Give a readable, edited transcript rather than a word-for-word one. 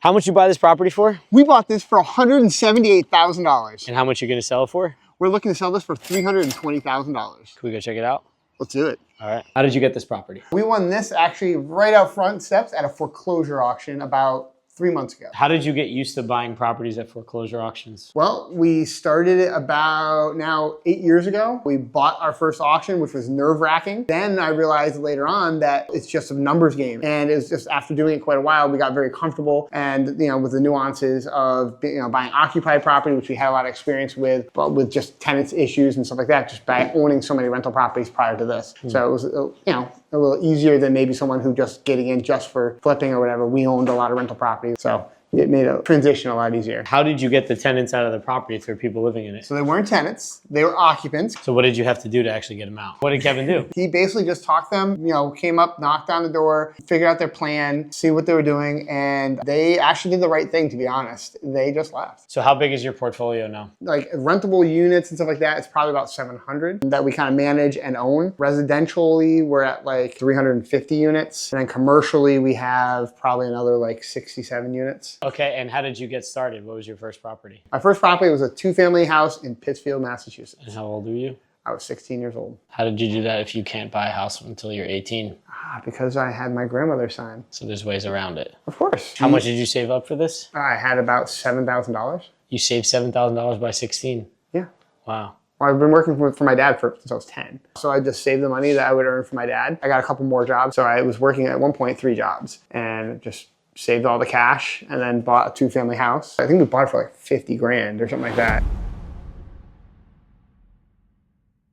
How much you buy this property for? We bought this for $178,000. And how much you gonna sell it for? We're looking to sell this for $320,000. Can we go check it out? Let's do it. All right. How did you get this property? We won this actually right out front steps at a foreclosure auction about 3 months ago. How did you get used to buying properties at foreclosure auctions? Well, we started it about now 8 years ago. We bought our first auction, which was nerve-wracking. Then I realized later on that it's just a numbers game. And it was just after doing it quite a while, we got very comfortable and, with the nuances of, buying occupied property, which we had a lot of experience with, but with just tenants issues and stuff like that, just by owning so many rental properties prior to this. So it was, a little easier than maybe someone who just getting in just for flipping or whatever. We owned a lot of rental properties. So it made a transition a lot easier. How did you get the tenants out of the property if there were people living in it? So they weren't tenants, they were occupants. So what did you have to do to actually get them out? What did Kevin do? He basically just talked them, came up, knocked on the door, figured out their plan, see what they were doing, and they actually did the right thing, to be honest. They just left. So how big is your portfolio now? Like rentable units and stuff like that, it's probably about 700 that we kind of manage and own. Residentially, we're at like 350 units. And then commercially, we have probably another like 67 units. Okay, and how did you get started? What was your first property? My first property was a 2-family house in Pittsfield, Massachusetts. And how old were you? I was 16 years old. How did you do that if you can't buy a house until you're 18? Because I had my grandmother sign. So there's ways around it. Of course. How much did you save up for this? I had about $7,000. You saved $7,000 by 16? Yeah. Wow. Well, I've been working for my dad since I was 10. So I just saved the money that I would earn for my dad. I got a couple more jobs. So I was working at one point 3 jobs and just saved all the cash and then bought a 2-family house. I think we bought it for like 50 grand or something like that.